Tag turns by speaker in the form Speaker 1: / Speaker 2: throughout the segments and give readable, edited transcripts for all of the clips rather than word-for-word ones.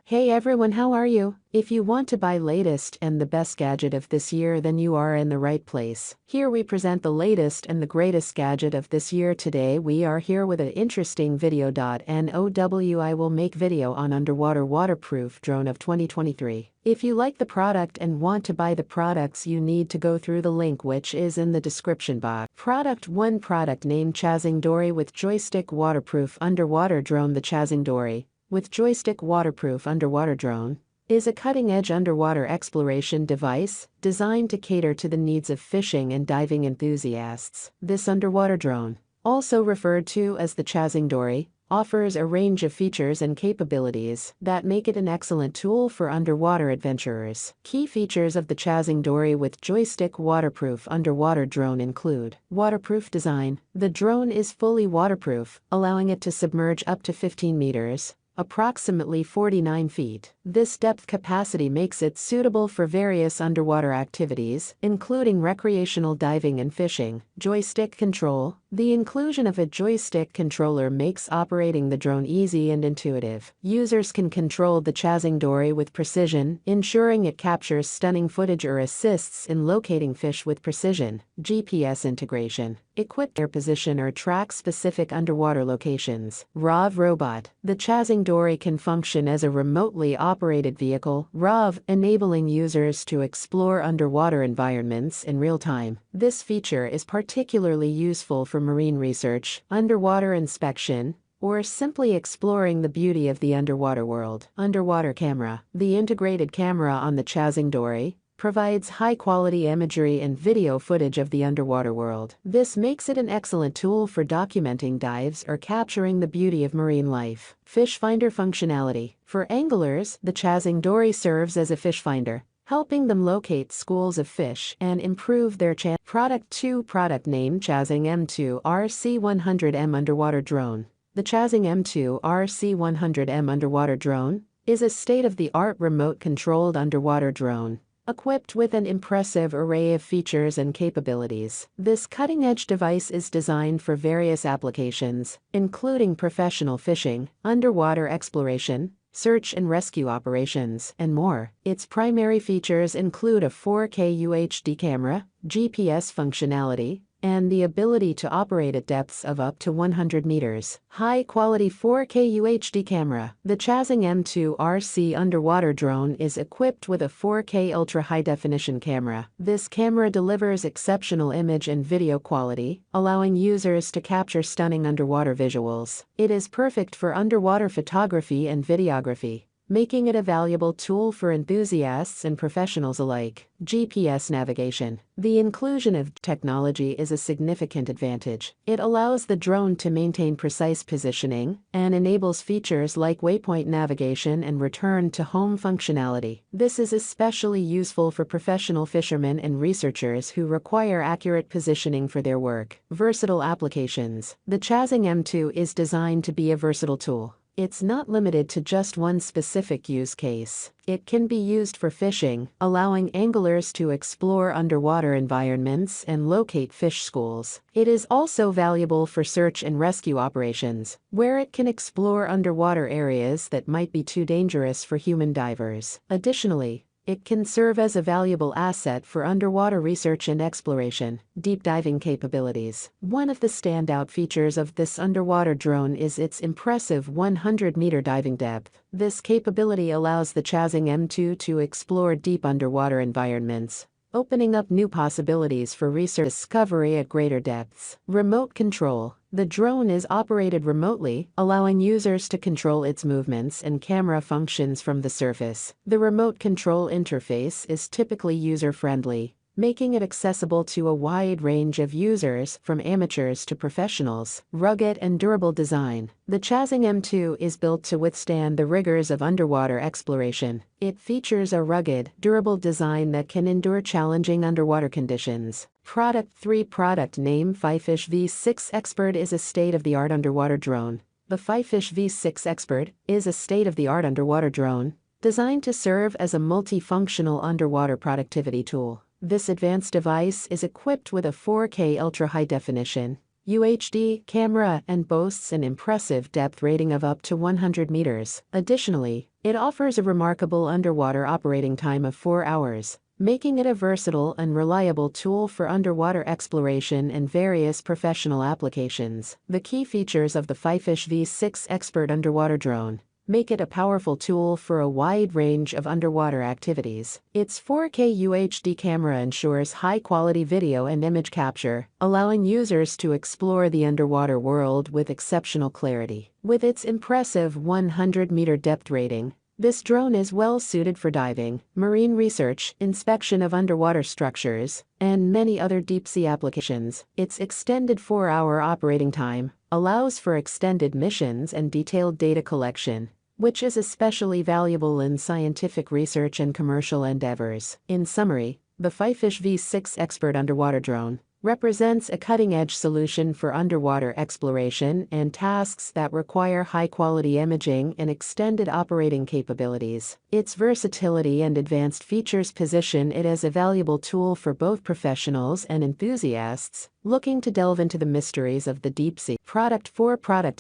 Speaker 1: Hey everyone, how are you? If you want to buy latest and the best gadget of this year, then you are in the right place. Here we present the latest and the greatest gadget of this year. Today we are here with an interesting video. Now I will make video on underwater waterproof drone of 2023. If you like the product and want to buy the products, you need to go through the link which is in the description box. Product 1. Product name: Chasing Dory with joystick waterproof underwater drone. The Chasing Dory with joystick waterproof underwater drone is a cutting-edge underwater exploration device designed to cater to the needs of fishing and diving enthusiasts. This underwater drone, also referred to as the Chasing Dory, offers a range of features and capabilities that make it an excellent tool for underwater adventurers. Key features of the Chasing Dory with joystick waterproof underwater drone include waterproof design. The drone is fully waterproof, allowing it to submerge up to 15 meters, approximately 49 feet. This depth capacity makes it suitable for various underwater activities, including recreational diving and fishing. Joystick control. The inclusion of a joystick controller makes operating the drone easy and intuitive. Users can control the Chasing Dory with precision, ensuring it captures stunning footage or assists in locating fish with precision. GPS integration. Equipped air position or track specific underwater locations. ROV robot. The Chasing Dory can function as a remotely operated vehicle, ROV, enabling users to explore underwater environments in real time. This feature is particularly useful for marine research, underwater inspection, or simply exploring the beauty of the underwater world. Underwater camera. The integrated camera on the Chasing Dory provides high-quality imagery and video footage of the underwater world. This makes it an excellent tool for documenting dives or capturing the beauty of marine life. Fish finder functionality. For anglers, the Chasing Dory serves as a fish finder, helping them locate schools of fish and improve their chance. Product 2. Product name: Chasing M2 RC100M underwater drone. The Chasing M2 RC100M underwater drone is a state-of-the-art remote-controlled underwater drone equipped with an impressive array of features and capabilities. This cutting-edge device is designed for various applications, including professional fishing, underwater exploration, search and rescue operations, and more. Its primary features include a 4K UHD camera, GPS functionality, and the ability to operate at depths of up to 100 meters. High-quality 4K UHD camera. The Chasing M2 RC underwater drone is equipped with a 4K ultra-high-definition camera. This camera delivers exceptional image and video quality, allowing users to capture stunning underwater visuals. It is perfect for underwater photography and videography, making it a valuable tool for enthusiasts and professionals alike. GPS navigation. The inclusion of technology is a significant advantage. It allows the drone to maintain precise positioning and enables features like waypoint navigation and return to home functionality. This is especially useful for professional fishermen and researchers who require accurate positioning for their work. Versatile applications. The Chasing M2 is designed to be a versatile tool. It's not limited to just one specific use case. It can be used for fishing, allowing anglers to explore underwater environments and locate fish schools. It is also valuable for search and rescue operations, where it can explore underwater areas that might be too dangerous for human divers. Additionally, it can serve as a valuable asset for underwater research and exploration. Deep diving capabilities. One of the standout features of this underwater drone is its impressive 100-meter diving depth. This capability allows the Chasing M2 to explore deep underwater environments, opening up new possibilities for research discovery at greater depths. Remote control. The drone is operated remotely, allowing users to control its movements and camera functions from the surface. The remote control interface is typically user-friendly, making it accessible to a wide range of users, from amateurs to professionals. Rugged and durable design. The Chasing M2 is built to withstand the rigors of underwater exploration. It features a rugged, durable design that can endure challenging underwater conditions. Product 3. Product name: Fifish V6 Expert is a state-of-the-art underwater drone. The Fifish V6 Expert is a state-of-the-art underwater drone designed to serve as a multifunctional underwater productivity tool. This advanced device is equipped with a 4K ultra-high definition UHD camera and boasts an impressive depth rating of up to 100 meters. Additionally, it offers a remarkable underwater operating time of 4 hours, making it a versatile and reliable tool for underwater exploration and various professional applications. The key features of the FiFish V6 Expert Underwater Drone make it a powerful tool for a wide range of underwater activities. Its 4K UHD camera ensures high-quality video and image capture, allowing users to explore the underwater world with exceptional clarity. With its impressive 100-meter depth rating, this drone is well suited for diving, marine research, inspection of underwater structures, and many other deep-sea applications. Its extended 4-hour operating time allows for extended missions and detailed data collection, which is especially valuable in scientific research and commercial endeavors. In summary, the FiFish V6 Expert Underwater Drone represents a cutting-edge solution for underwater exploration and tasks that require high-quality imaging and extended operating capabilities. Its versatility and advanced features position it as a valuable tool for both professionals and enthusiasts looking to delve into the mysteries of the deep sea. Product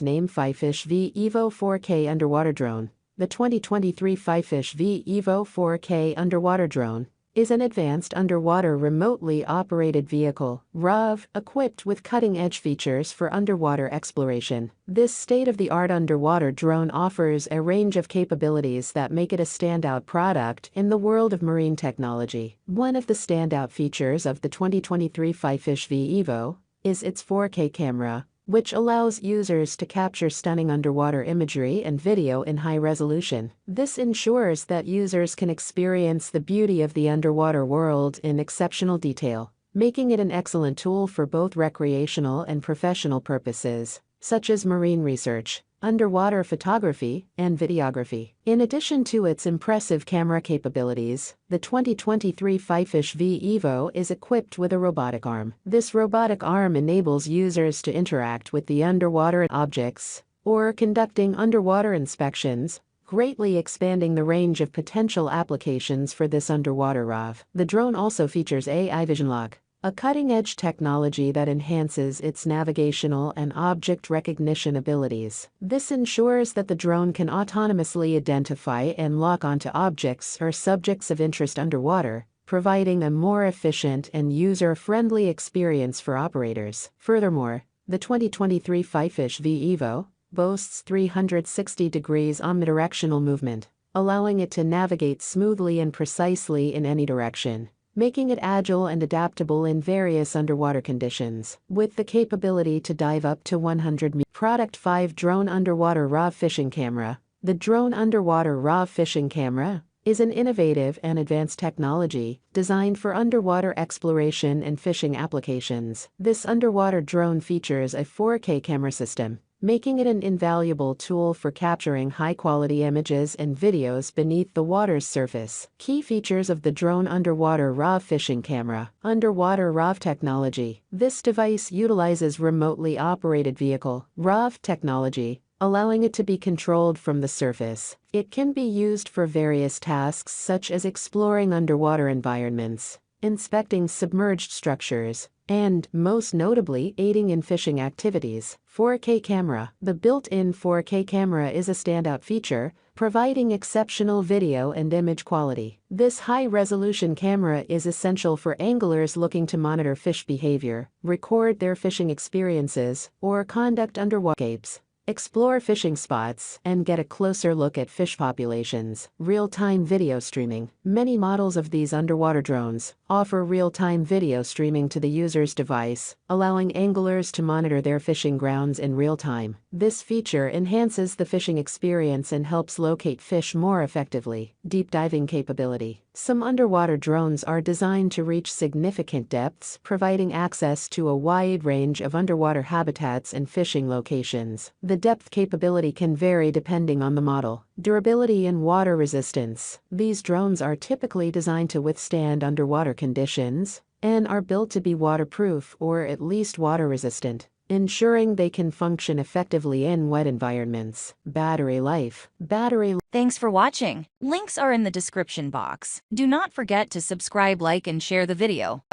Speaker 1: name FiFish V Evo 4K Underwater Drone. The 2023 FiFish V Evo 4K Underwater Drone is an advanced underwater remotely operated vehicle, ROV, equipped with cutting-edge features for underwater exploration. This state-of-the-art underwater drone offers a range of capabilities that make it a standout product in the world of marine technology. One of the standout features of the 2023 FiFish V Evo is its 4K camera, which allows users to capture stunning underwater imagery and video in high resolution. This ensures that users can experience the beauty of the underwater world in exceptional detail, making it an excellent tool for both recreational and professional purposes, such as marine research, underwater photography, and videography. In addition to its impressive camera capabilities, the 2023 FiFish V Evo is equipped with a robotic arm. This robotic arm enables users to interact with the underwater objects or conducting underwater inspections, greatly expanding the range of potential applications for this underwater ROV. The drone also features AI Vision Lock, a cutting-edge technology that enhances its navigational and object recognition abilities. This ensures that the drone can autonomously identify and lock onto objects or subjects of interest underwater, providing a more efficient and user-friendly experience for operators. Furthermore, the 2023 FiFish V Evo boasts 360 degrees omnidirectional movement, allowing it to navigate smoothly and precisely in any direction, making it agile and adaptable in various underwater conditions. With the capability to dive up to 100 meters. Product 5 Drone Underwater ROV Fishing Camera. The Drone Underwater ROV Fishing Camera is an innovative and advanced technology designed for underwater exploration and fishing applications. This underwater drone features a 4K camera system, making it an invaluable tool for capturing high-quality images and videos beneath the water's surface. Key features of the Drone Underwater ROV Fishing Camera. Underwater ROV technology. This device utilizes remotely operated vehicle ROV technology, allowing it to be controlled from the surface. It can be used for various tasks such as exploring underwater environments, inspecting submerged structures, and, most notably, aiding in fishing activities. 4K camera. The built-in 4K camera is a standout feature, providing exceptional video and image quality. This high-resolution camera is essential for anglers looking to monitor fish behavior, record their fishing experiences, or conduct underwater escapes, explore fishing spots, and get a closer look at fish populations. Real-time video streaming. Many models of these underwater drones offer real-time video streaming to the user's device, allowing anglers to monitor their fishing grounds in real time. This feature enhances the fishing experience and helps locate fish more effectively. Deep diving capability. Some underwater drones are designed to reach significant depths, providing access to a wide range of underwater habitats and fishing locations. The depth capability can vary depending on the model. Durability and water resistance. These drones are typically designed to withstand underwater conditions and are built to be waterproof or at least water resistant, ensuring they can function effectively in wet environments. Battery life.
Speaker 2: Thanks for watching. Links are in the description box. Do not forget to subscribe, like, and share the video.